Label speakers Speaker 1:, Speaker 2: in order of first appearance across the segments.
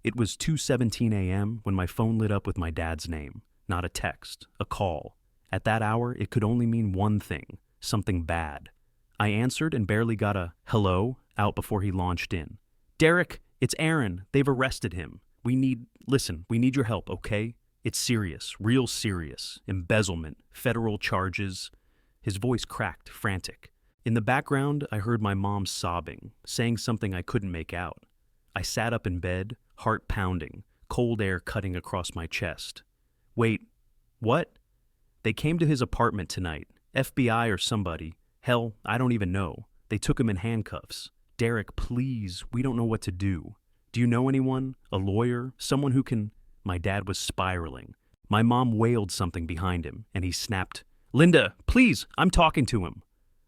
Speaker 1: It was 2:17 a.m. when my phone lit up with my dad's name. Not a text, a call. At that hour, it could only mean one thing, something bad. I answered and barely got a hello out before he launched in. "Derek, it's Aaron. They've arrested him. We need your help, okay? It's serious, real serious. Embezzlement, federal charges." His voice cracked, frantic. In the background, I heard my mom sobbing, saying something I couldn't make out. I sat up in bed, heart pounding, cold air cutting across my chest. "Wait, what?" "They came to his apartment tonight. FBI or somebody. Hell, I don't even know. They took him in handcuffs. Derek, please, we don't know what to do. Do you know anyone? A lawyer? Someone who can—" My dad was spiraling. My mom wailed something behind him, and he snapped, "Linda, please, I'm talking to him."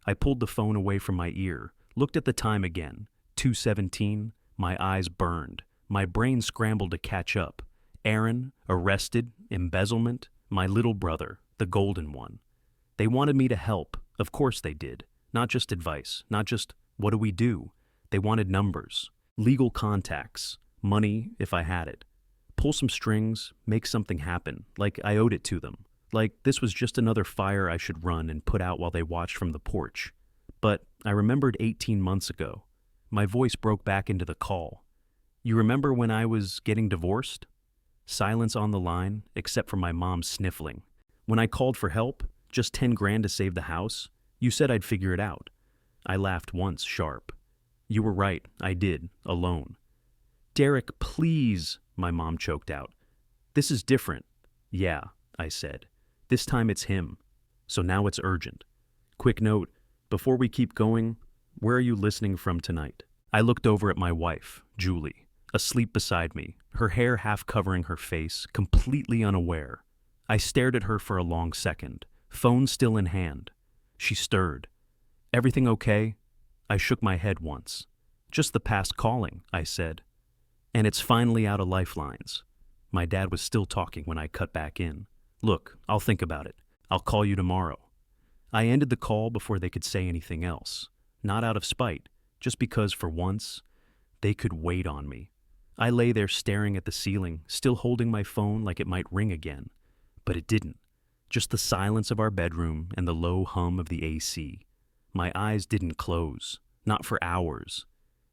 Speaker 1: I pulled the phone away from my ear, looked at the time again. 2:17, my eyes burned. My brain scrambled to catch up. Aaron, arrested, embezzlement, my little brother, the golden one. They wanted me to help. Of course they did. Not just advice, not just, what do we do? They wanted numbers, legal contacts, money if I had it. Pull some strings, make something happen, like I owed it to them. Like this was just another fire I should run and put out while they watched from the porch. But I remembered 18 months ago. My voice broke back into the call. "You remember when I was getting divorced?" Silence on the line, except for my mom sniffling. "When I called for help, just 10 grand to save the house, you said I'd figure it out." I laughed once, sharp. "You were right, I did, alone." "Derek, please," my mom choked out. "This is different." "Yeah," I said. "This time it's him. So now it's urgent. Quick note, before we keep going, where are you listening from tonight?" I looked over at my wife, Julie, asleep beside me, her hair half covering her face, completely unaware. I stared at her for a long second, phone still in hand. She stirred. "Everything okay?" I shook my head once. "Just the past calling," I said. "And it's finally out of lifelines." My dad was still talking when I cut back in. "Look, I'll think about it. I'll call you tomorrow." I ended the call before they could say anything else. Not out of spite, just because, for once, they could wait on me. I lay there staring at the ceiling, still holding my phone like it might ring again. But it didn't. Just the silence of our bedroom and the low hum of the AC. My eyes didn't close. Not for hours.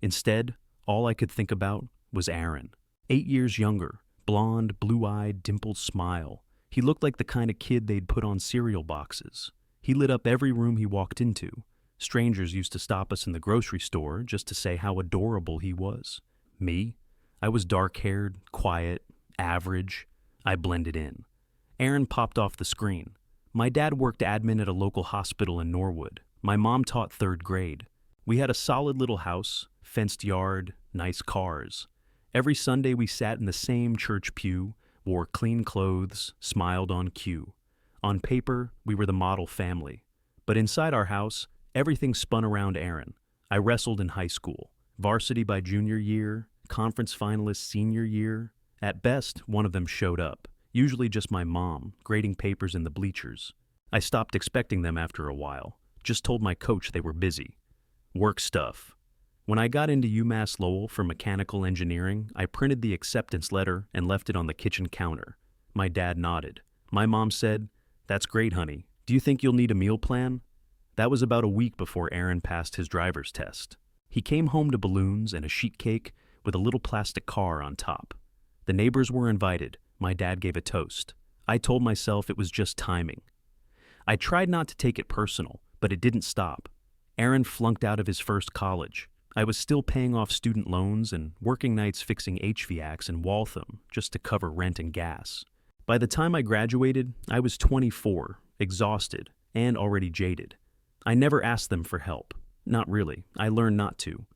Speaker 1: Instead, all I could think about was Aaron. 8 years younger, blonde, blue-eyed, dimpled smile. He looked like the kind of kid they'd put on cereal boxes. He lit up every room he walked into. Strangers used to stop us in the grocery store just to say how adorable he was. Me? I was dark-haired, quiet, average. I blended in. Aaron popped off the screen. My dad worked admin at a local hospital in Norwood. My mom taught 3rd grade. We had a solid little house, fenced yard, nice cars. Every Sunday we sat in the same church pew, wore clean clothes, smiled on cue. On paper, we were the model family. But inside our house, everything spun around Aaron. I wrestled in high school. Varsity by junior year, conference finalist senior year. At best, one of them showed up. Usually just my mom, grading papers in the bleachers. I stopped expecting them after a while. Just told my coach they were busy. Work stuff. When I got into UMass Lowell for mechanical engineering, I printed the acceptance letter and left it on the kitchen counter. My dad nodded. My mom said, "That's great, honey. Do you think you'll need a meal plan?" That was about a week before Aaron passed his driver's test. He came home to balloons and a sheet cake with a little plastic car on top. The neighbors were invited. My dad gave a toast. I told myself it was just timing. I tried not to take it personal, but it didn't stop. Aaron flunked out of his first college. I was still paying off student loans and working nights fixing HVACs in Waltham just to cover rent and gas. By the time I graduated, I was 24, exhausted, and already jaded. I never asked them for help. Not really. I learned not to.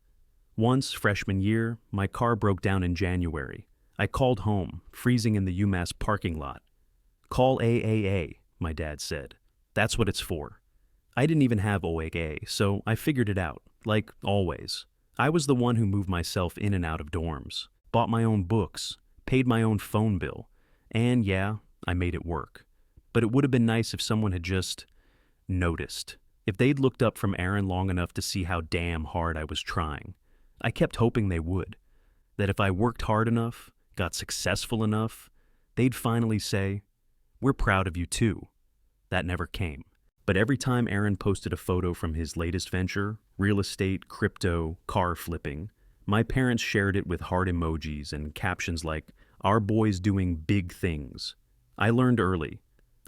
Speaker 1: Once, freshman year, my car broke down in January. I called home, freezing in the UMass parking lot. "Call AAA," my dad said. "That's what it's for." I didn't even have OAA, so I figured it out, like always. I was the one who moved myself in and out of dorms, bought my own books, paid my own phone bill, and yeah, I made it work. But it would have been nice if someone had just noticed. If they'd looked up from Aaron long enough to see how damn hard I was trying. I kept hoping they would. That if I worked hard enough, got successful enough, they'd finally say, "We're proud of you too." That never came. But every time Aaron posted a photo from his latest venture, real estate, crypto, car flipping, my parents shared it with heart emojis and captions like, "Our boy's doing big things." I learned early.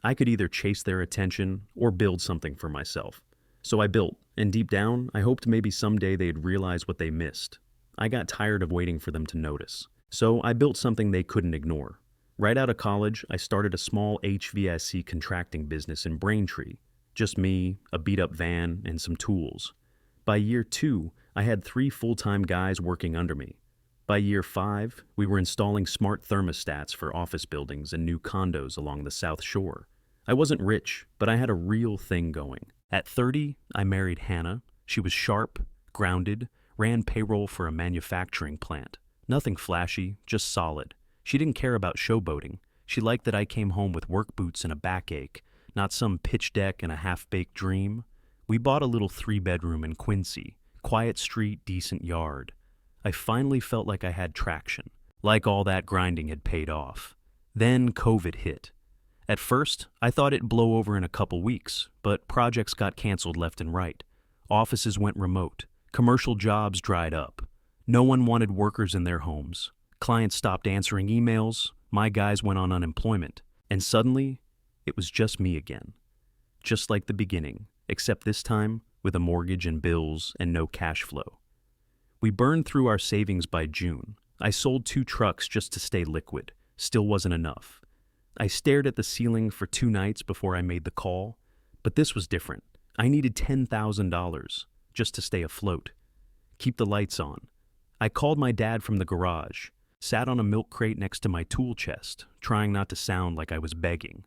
Speaker 1: I could either chase their attention or build something for myself. So I built, and deep down, I hoped maybe someday they'd realize what they missed. I got tired of waiting for them to notice. So I built something they couldn't ignore. Right out of college, I started a small HVAC contracting business in Braintree. Just me, a beat-up van, and some tools. By year 2, I had 3 full-time guys working under me. By year 5, we were installing smart thermostats for office buildings and new condos along the South Shore. I wasn't rich, but I had a real thing going. At 30, I married Hannah. She was sharp, grounded, ran payroll for a manufacturing plant. Nothing flashy, just solid. She didn't care about showboating. She liked that I came home with work boots and a backache, not some pitch deck and a half-baked dream. We bought a little 3-bedroom in Quincy, quiet street, decent yard. I finally felt like I had traction, like all that grinding had paid off. Then COVID hit. At first, I thought it'd blow over in a couple weeks, but projects got canceled left and right. Offices went remote. Commercial jobs dried up. No one wanted workers in their homes. Clients stopped answering emails. My guys went on unemployment. And suddenly, it was just me again. Just like the beginning, except this time with a mortgage and bills and no cash flow. We burned through our savings by June. I sold 2 trucks just to stay liquid. Still wasn't enough. I stared at the ceiling for 2 nights before I made the call. But this was different. I needed $10,000 just to stay afloat. Keep the lights on. I called my dad from the garage, sat on a milk crate next to my tool chest, trying not to sound like I was begging.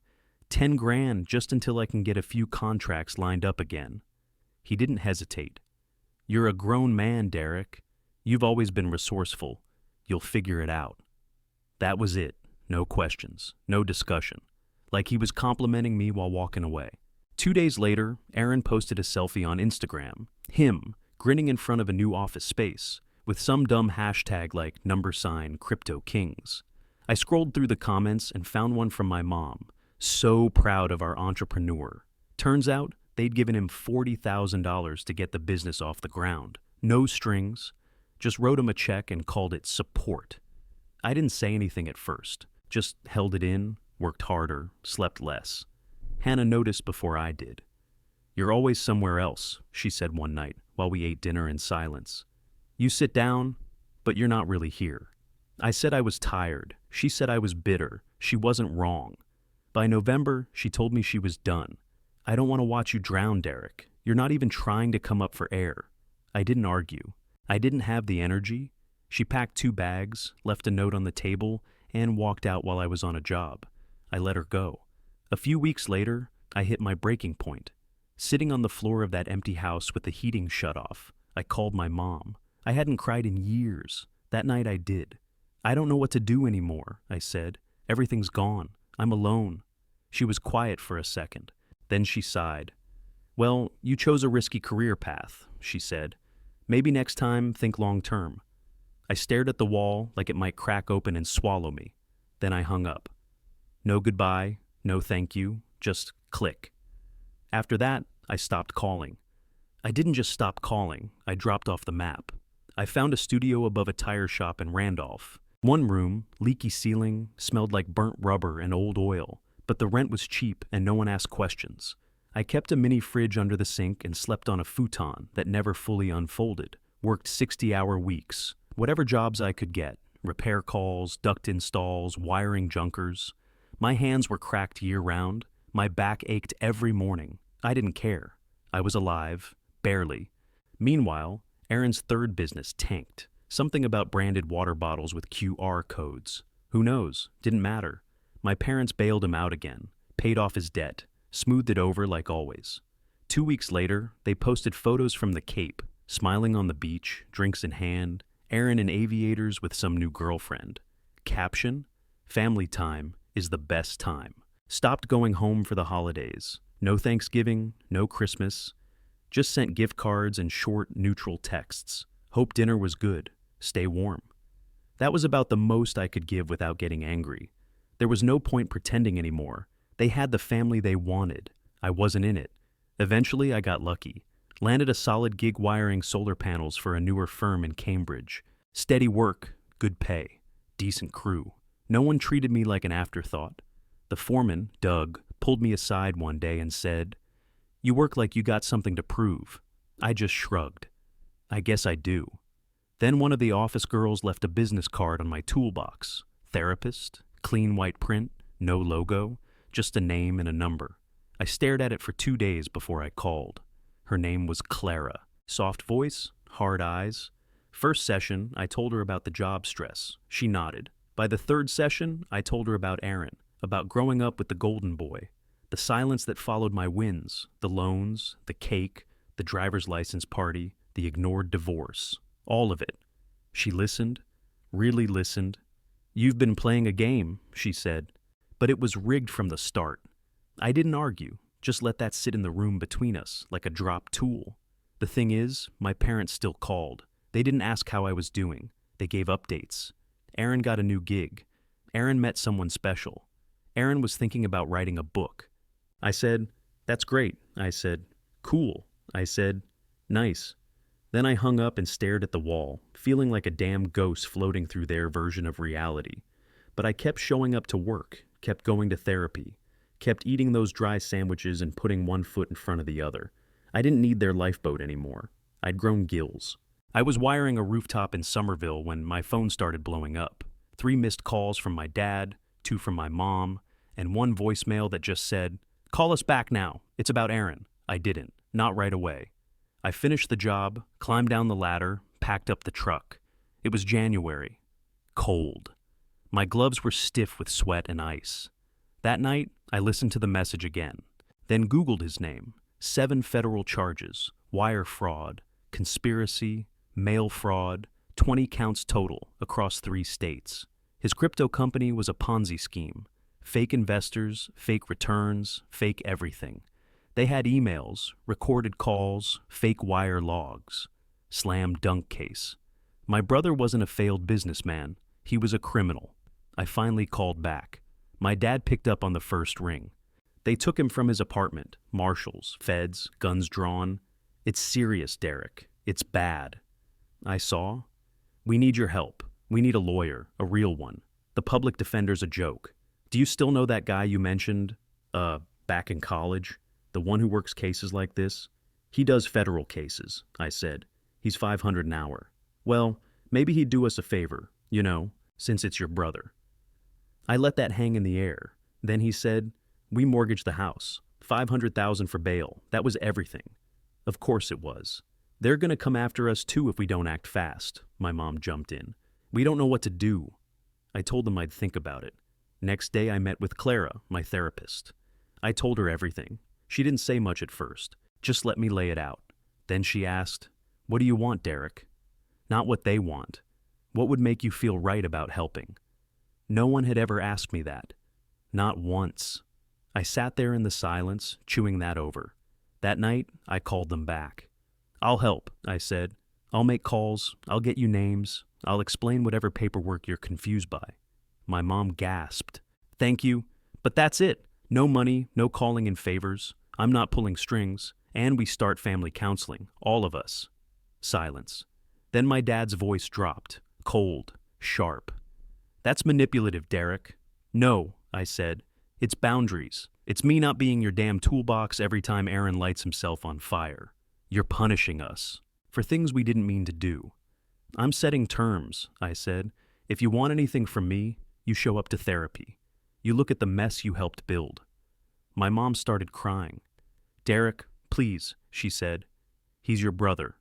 Speaker 1: 10 grand just until I can get a few contracts lined up again. He didn't hesitate. "You're a grown man, Derek. You've always been resourceful. You'll figure it out." That was it. No questions. No discussion. Like he was complimenting me while walking away. 2 days later, Aaron posted a selfie on Instagram. Him, grinning in front of a new office space, with some dumb hashtag like #CryptoKings. I scrolled through the comments and found one from my mom. So proud of our entrepreneur. Turns out they'd given him $40,000 to get the business off the ground. No strings. Just wrote him a check and called it support. I didn't say anything at first. Just held it in, worked harder, slept less. Hannah noticed before I did. "You're always somewhere else," she said one night while we ate dinner in silence. "You sit down, but you're not really here." I said I was tired. She said I was bitter. She wasn't wrong. By November, she told me she was done. "I don't want to watch you drown, Derek. You're not even trying to come up for air." I didn't argue. I didn't have the energy. She packed 2 bags, left a note on the table, and walked out while I was on a job. I let her go. A few weeks later, I hit my breaking point. Sitting on the floor of that empty house with the heating shut off, I called my mom. I hadn't cried in years. That night I did. "I don't know what to do anymore," I said. "Everything's gone. I'm alone." She was quiet for a second. Then she sighed. "Well, you chose a risky career path," she said. "Maybe next time, think long term." I stared at the wall like it might crack open and swallow me. Then I hung up. No goodbye, no thank you, just click. After that, I stopped calling. I didn't just stop calling, I dropped off the map. I found a studio above a tire shop in Randolph. One room, leaky ceiling, smelled like burnt rubber and old oil, but the rent was cheap and no one asked questions. I kept a mini fridge under the sink and slept on a futon that never fully unfolded, worked 60-hour weeks, whatever jobs I could get, repair calls, duct installs, wiring junkers. My hands were cracked year-round, my back ached every morning. I didn't care. I was alive, barely. Meanwhile, Aaron's third business tanked. Something about branded water bottles with QR codes. Who knows? Didn't matter. My parents bailed him out again, paid off his debt, smoothed it over like always. 2 weeks later, they posted photos from the Cape, smiling on the beach, drinks in hand, Aaron in aviators with some new girlfriend. Caption: "Family time is the best time." Stopped going home for the holidays. No Thanksgiving, no Christmas. Just sent gift cards and short, neutral texts. Hope dinner was good. Stay warm. That was about the most I could give without getting angry. There was no point pretending anymore. They had the family they wanted. I wasn't in it. Eventually, I got lucky. Landed a solid gig wiring solar panels for a newer firm in Cambridge. Steady work, good pay, decent crew. No one treated me like an afterthought. The foreman, Doug, pulled me aside one day and said, "You work like you got something to prove." I just shrugged. "I guess I do." Then one of the office girls left a business card on my toolbox. Therapist, clean white print, no logo, just a name and a number. I stared at it for 2 days before I called. Her name was Clara. Soft voice, hard eyes. First session, I told her about the job stress. She nodded. By the third session, I told her about Aaron, about growing up with the golden boy, the silence that followed my wins, the loans, the cake, the driver's license party, the ignored divorce, all of it. She listened, really listened. "You've been playing a game," she said, "but it was rigged from the start." I didn't argue, just let that sit in the room between us like a dropped tool. The thing is, my parents still called. They didn't ask how I was doing. They gave updates. Aaron got a new gig. Aaron met someone special. Aaron was thinking about writing a book. I said, "That's great." I said, "Cool." I said, "Nice." Then I hung up and stared at the wall, feeling like a damn ghost floating through their version of reality. But I kept showing up to work, kept going to therapy, kept eating those dry sandwiches and putting one foot in front of the other. I didn't need their lifeboat anymore. I'd grown gills. I was wiring a rooftop in Somerville when my phone started blowing up. 3 missed calls from my dad, 2 from my mom, and 1 voicemail that just said, "Call us back now. It's about Aaron." I didn't. Not right away. I finished the job, climbed down the ladder, packed up the truck. It was January. Cold. My gloves were stiff with sweat and ice. That night, I listened to the message again, then Googled his name. 7 federal charges, wire fraud, conspiracy, mail fraud, 20 counts total across 3 states. His crypto company was a Ponzi scheme. Fake investors, fake returns, fake everything. They had emails, recorded calls, fake wire logs. Slam dunk case. My brother wasn't a failed businessman. He was a criminal. I finally called back. My dad picked up on the first ring. They took him from his apartment. Marshals, feds, guns drawn. "It's serious, Derek. It's bad." I saw. "We need your help. We need a lawyer, a real one. The public defender's a joke. Do you still know that guy you mentioned, back in college? The one who works cases like this?" "He does federal cases," I said. "He's $500 an hour." "Well, maybe he'd do us a favor, since it's your brother." I let that hang in the air. Then he said, "We mortgaged the house. $500,000 for bail. That was everything." Of course it was. "They're gonna come after us too if we don't act fast," my mom jumped in. "We don't know what to do." I told them I'd think about it. Next day I met with Clara, my therapist. I told her everything. She didn't say much at first, just let me lay it out. Then she asked, "What do you want, Derek?" Not what they want. What would make you feel right about helping? No one had ever asked me that. Not once. I sat there in the silence, chewing that over. That night, I called them back. "I'll help," I said. "I'll make calls, I'll get you names, I'll explain whatever paperwork you're confused by." My mom gasped. "Thank you, but that's it. No money, no calling in favors. I'm not pulling strings, and we start family counseling, all of us." Silence. Then my dad's voice dropped, cold, sharp. "That's manipulative, Derek." "No," I said. "It's boundaries. It's me not being your damn toolbox every time Aaron lights himself on fire. You're punishing us for things we didn't mean to do." "I'm setting terms," I said. "If you want anything from me, you show up to therapy. You look at the mess you helped build." My mom started crying. "Derek, please," she said. "He's your brother."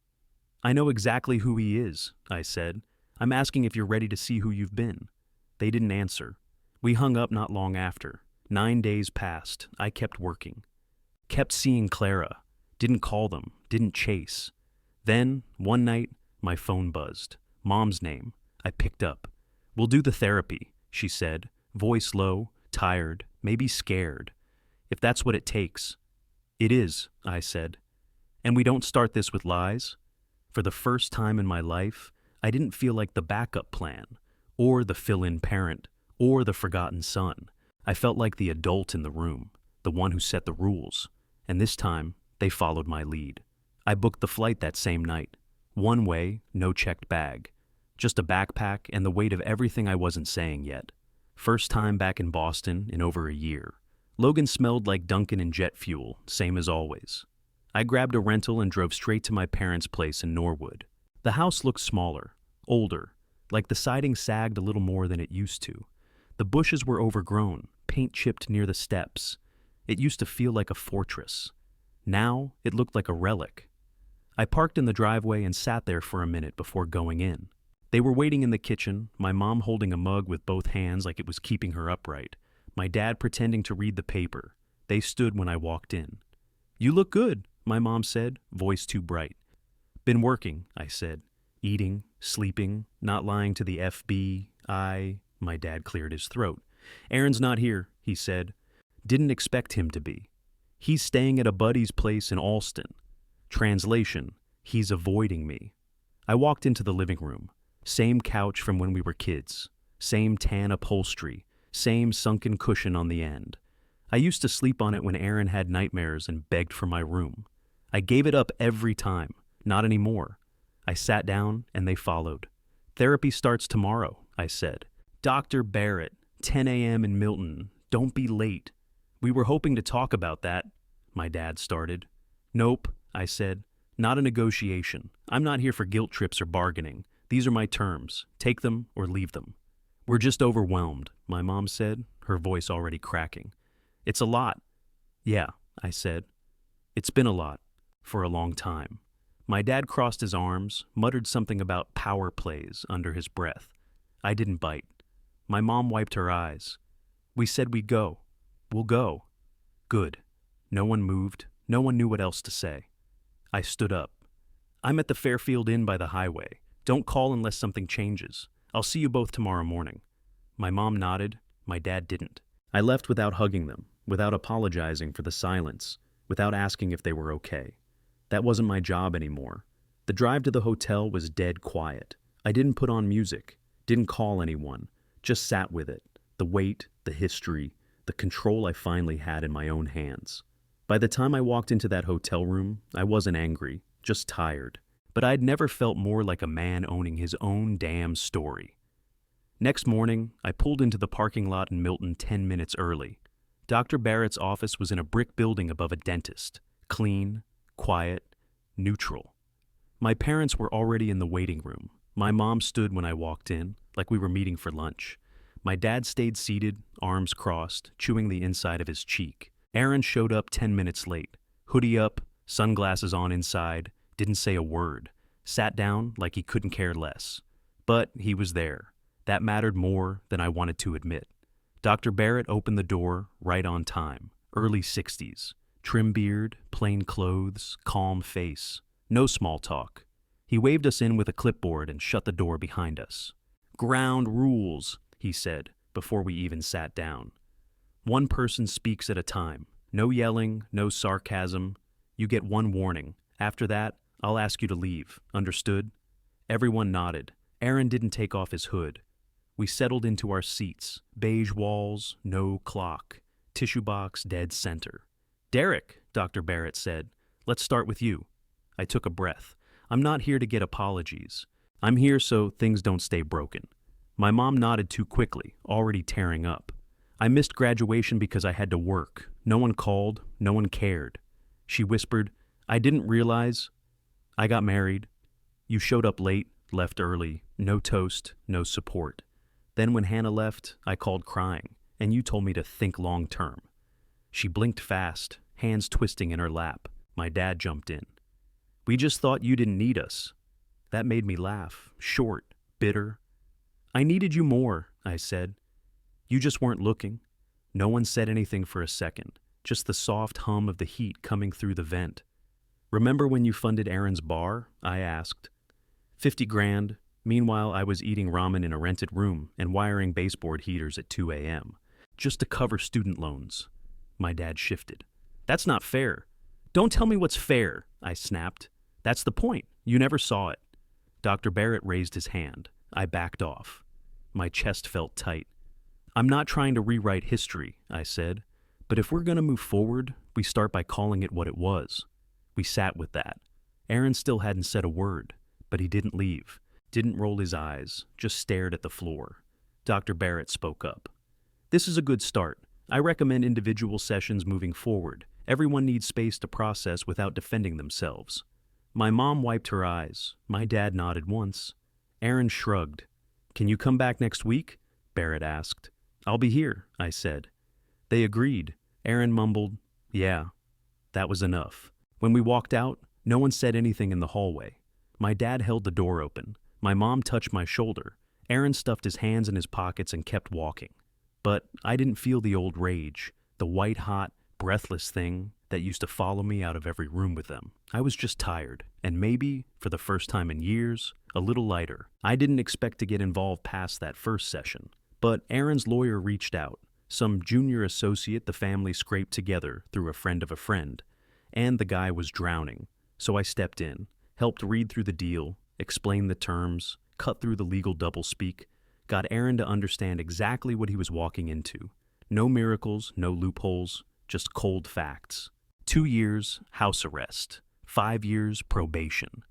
Speaker 1: "I know exactly who he is," I said. "I'm asking if you're ready to see who you've been." They didn't answer. We hung up not long after. 9 days passed. I kept working. Kept seeing Clara. Didn't call them. Didn't chase. Then, one night, my phone buzzed. Mom's name. I picked up. "We'll do the therapy," she said, voice low, tired, maybe scared. "If that's what it takes." "It is," I said. "And we don't start this with lies?" For the first time in my life, I didn't feel like the backup plan. or the fill-in parent, or the forgotten son. I felt like the adult in the room, the one who set the rules, and this time they followed my lead. I booked the flight that same night. One way, no checked bag. Just a backpack and the weight of everything I wasn't saying yet. First time back in Boston in over a year. Logan smelled like Dunkin' and jet fuel, same as always. I grabbed a rental and drove straight to my parents' place in Norwood. The house looked smaller, older, like the siding sagged a little more than it used to. The bushes were overgrown, paint chipped near the steps. It used to feel like a fortress. Now it looked like a relic. I parked in the driveway and sat there for a minute before going in. They were waiting in the kitchen, my mom holding a mug with both hands like it was keeping her upright, my dad pretending to read the paper. They stood when I walked in. "You look good," my mom said, voice too bright. "Been working," I said. "Eating, sleeping, not lying to the FBI." My dad cleared his throat. "Aaron's not here," he said. "Didn't expect him to be. He's staying at a buddy's place in Alston." Translation, he's avoiding me. I walked into the living room. Same couch from when we were kids. Same tan upholstery. Same sunken cushion on the end. I used to sleep on it when Aaron had nightmares and begged for my room. I gave it up every time. Not anymore. I sat down and they followed. "Therapy starts tomorrow," I said. "Dr. Barrett, 10 a.m. in Milton. Don't be late." "We were hoping to talk about that," my dad started. "Nope," I said. "Not a negotiation. I'm not here for guilt trips or bargaining. These are my terms. Take them or leave them." "We're just overwhelmed," my mom said, her voice already cracking. "It's a lot." "Yeah," I said. "It's been a lot. For a long time." My dad crossed his arms, muttered something about power plays under his breath. I didn't bite. My mom wiped her eyes. "We said we'd go. We'll go." Good. No one moved. No one knew what else to say. I stood up. "I'm at the Fairfield Inn by the highway. Don't call unless something changes. I'll see you both tomorrow morning." My mom nodded. My dad didn't. I left without hugging them, without apologizing for the silence, without asking if they were okay. That wasn't my job anymore. The drive to the hotel was dead quiet. I didn't put on music, didn't call anyone, just sat with it, the weight, the history, the control I finally had in my own hands. By the time I walked into that hotel room, I wasn't angry, just tired. But I'd never felt more like a man owning his own damn story. Next morning, I pulled into the parking lot in Milton 10 minutes early. Dr. Barrett's office was in a brick building above a dentist, clean, quiet, neutral. My parents were already in the waiting room. My mom stood when I walked in, like we were meeting for lunch. My dad stayed seated, arms crossed, chewing the inside of his cheek. Aaron showed up 10 minutes late, hoodie up, sunglasses on inside, didn't say a word, sat down like he couldn't care less. But he was there. That mattered more than I wanted to admit. Dr. Barrett opened the door right on time, early 60s. Trim beard, plain clothes, calm face. No small talk. He waved us in with a clipboard and shut the door behind us. "Ground rules," he said, before we even sat down. "One person speaks at a time. No yelling, no sarcasm. You get one warning. After that, I'll ask you to leave. Understood?" Everyone nodded. Aaron didn't take off his hood. We settled into our seats. Beige walls, no clock. Tissue box dead center. "Derek," Dr. Barrett said, "let's start with you." I took a breath. I'm not here to get apologies. I'm here so things don't stay broken. My mom nodded too quickly, already tearing up. "I missed graduation because I had to work. No one called, no one cared." She whispered, "I didn't realize. I got married. You showed up late, left early, no toast, no support. Then when Hannah left, I called crying, and you told me to think long term." She blinked fast, hands twisting in her lap. My dad jumped in. "We just thought you didn't need us." That made me laugh, short, bitter. "I needed you more," I said. "You just weren't looking." No one said anything for a second, just the soft hum of the heat coming through the vent. "Remember when you funded Aaron's bar?" I asked. 50 grand. Meanwhile, I was eating ramen in a rented room and wiring baseboard heaters at 2 a.m. just to cover student loans. My dad shifted. "That's not fair." "Don't tell me what's fair," I snapped. "That's the point. You never saw it." Dr. Barrett raised his hand. I backed off. My chest felt tight. I'm not trying to rewrite history, I said, but if we're going to move forward, we start by calling it what it was. We sat with that. Aaron still hadn't said a word, but he didn't leave, didn't roll his eyes, just stared at the floor. Dr. Barrett spoke up. This is a good start. I recommend individual sessions moving forward. Everyone needs space to process without defending themselves. My mom wiped her eyes. My dad nodded once. Aaron shrugged. Can you come back next week? Barrett asked. I'll be here, I said. They agreed. Aaron mumbled, yeah. That was enough. When we walked out, no one said anything in the hallway. My dad held the door open. My mom touched my shoulder. Aaron stuffed his hands in his pockets and kept walking. But I didn't feel the old rage, the white-hot, breathless thing that used to follow me out of every room with them. I was just tired, and maybe, for the first time in years, a little lighter. I didn't expect to get involved past that first session. But Aaron's lawyer reached out, some junior associate the family scraped together through a friend of a friend, and the guy was drowning. So I stepped in, helped read through the deal, explain the terms, cut through the legal doublespeak, got Aaron to understand exactly what he was walking into. No miracles, no loopholes, just cold facts. 2 years, house arrest. 5 years, probation.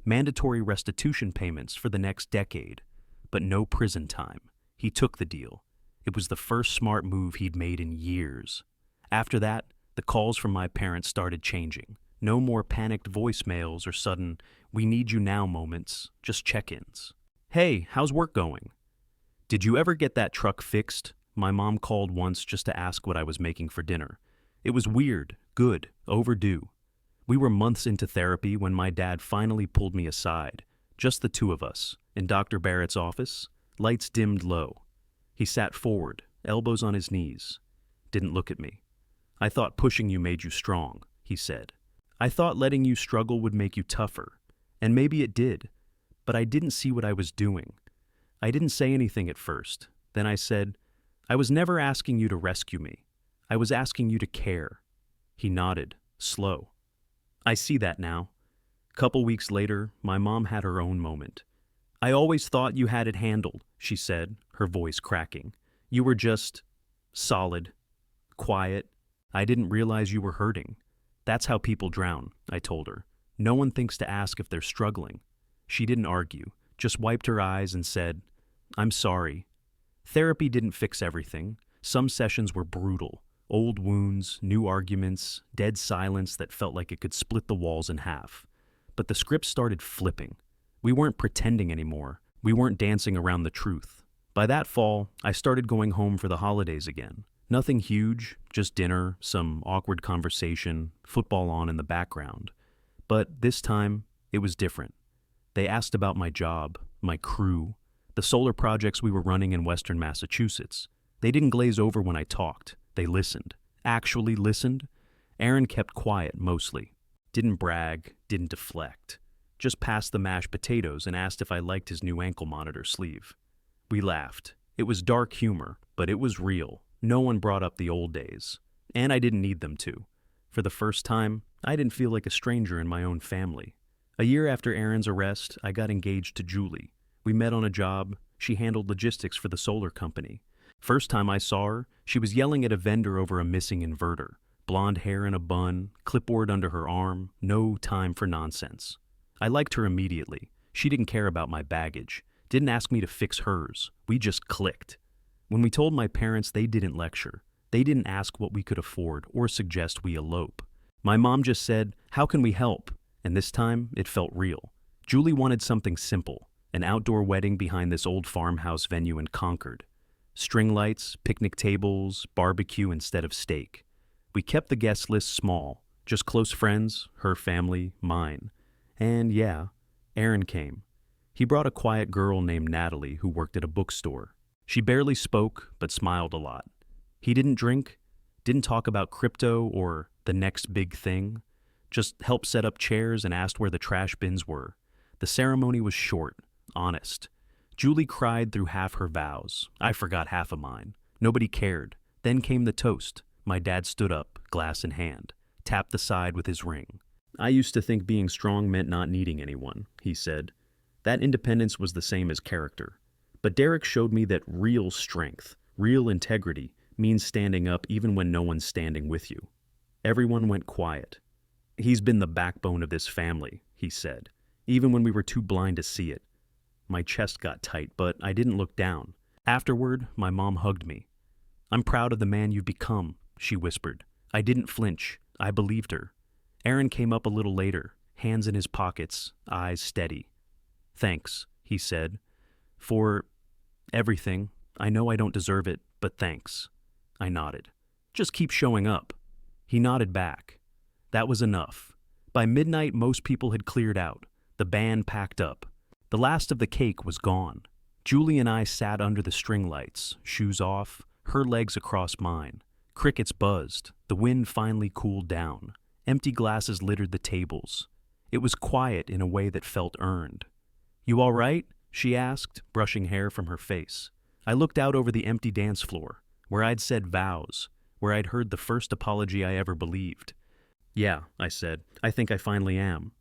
Speaker 1: Mandatory restitution payments for the next decade. But no prison time. He took the deal. It was the first smart move he'd made in years. After that, the calls from my parents started changing. No more panicked voicemails or sudden, we need you now moments, just check-ins. Hey, how's work going? Did you ever get that truck fixed? My mom called once just to ask what I was making for dinner. It was weird, good, overdue. We were months into therapy when my dad finally pulled me aside, just the two of us, in Dr. Barrett's office. Lights dimmed low. He sat forward, elbows on his knees. Didn't look at me. I thought pushing you made you strong, he said. I thought letting you struggle would make you tougher. And maybe it did. But I didn't see what I was doing. I didn't say anything at first. Then I said, I was never asking you to rescue me. I was asking you to care. He nodded, slow. I see that now. Couple weeks later, my mom had her own moment. I always thought you had it handled, she said, her voice cracking. You were just solid, quiet. I didn't realize you were hurting. That's how people drown, I told her. No one thinks to ask if they're struggling. She didn't argue, just wiped her eyes and said, I'm sorry. Therapy didn't fix everything. Some sessions were brutal. Old wounds, new arguments, dead silence that felt like it could split the walls in half. But the script started flipping. We weren't pretending anymore. We weren't dancing around the truth. By that fall, I started going home for the holidays again. Nothing huge, just dinner, some awkward conversation, football on in the background. But this time, it was different. They asked about my job, my crew, the solar projects we were running in Western Massachusetts. They didn't glaze over when I talked. They listened. Actually listened. Aaron kept quiet, mostly. Didn't brag, didn't deflect. Just passed the mashed potatoes and asked if I liked his new ankle monitor sleeve. We laughed. It was dark humor, but it was real. No one brought up the old days. And I didn't need them to. For the first time, I didn't feel like a stranger in my own family. A year after Aaron's arrest, I got engaged to Julie. We met on a job. She handled logistics for the solar company. First time I saw her, she was yelling at a vendor over a missing inverter. Blonde hair in a bun, clipboard under her arm, no time for nonsense. I liked her immediately. She didn't care about my baggage, didn't ask me to fix hers. We just clicked. When we told my parents, they didn't lecture. They didn't ask what we could afford or suggest we elope. My mom just said, how can we help? And this time, it felt real. Julie wanted something simple, an outdoor wedding behind this old farmhouse venue in Concord. String lights, picnic tables, barbecue instead of steak. We kept the guest list small, just close friends, her family, mine. And yeah, Aaron came. He brought a quiet girl named Natalie who worked at a bookstore. She barely spoke, but smiled a lot. He didn't drink, didn't talk about crypto or the next big thing, just helped set up chairs and asked where the trash bins were. The ceremony was short, honest. Julie cried through half her vows. I forgot half of mine. Nobody cared. Then came the toast. My dad stood up, glass in hand, tapped the side with his ring. I used to think being strong meant not needing anyone, he said. That independence was the same as character. But Derek showed me that real strength, real integrity, means standing up even when no one's standing with you. Everyone went quiet. "He's been the backbone of this family," he said, even when we were too blind to see it. My chest got tight, but I didn't look down. Afterward, my mom hugged me. "I'm proud of the man you've become," she whispered. I didn't flinch. I believed her. Aaron came up a little later, hands in his pockets, eyes steady. "Thanks," he said, "for everything. I know I don't deserve it, but thanks." I nodded. "Just keep showing up." He nodded back. That was enough. By midnight, most people had cleared out. The band packed up. The last of the cake was gone. Julie and I sat under the string lights, shoes off, her legs across mine. Crickets buzzed. The wind finally cooled down. Empty glasses littered the tables. It was quiet in a way that felt earned. "You all right?" she asked, brushing hair from her face. I looked out over the empty dance floor, where I'd said vows, where I'd heard the first apology I ever believed. "Yeah," I said, "I think I finally am."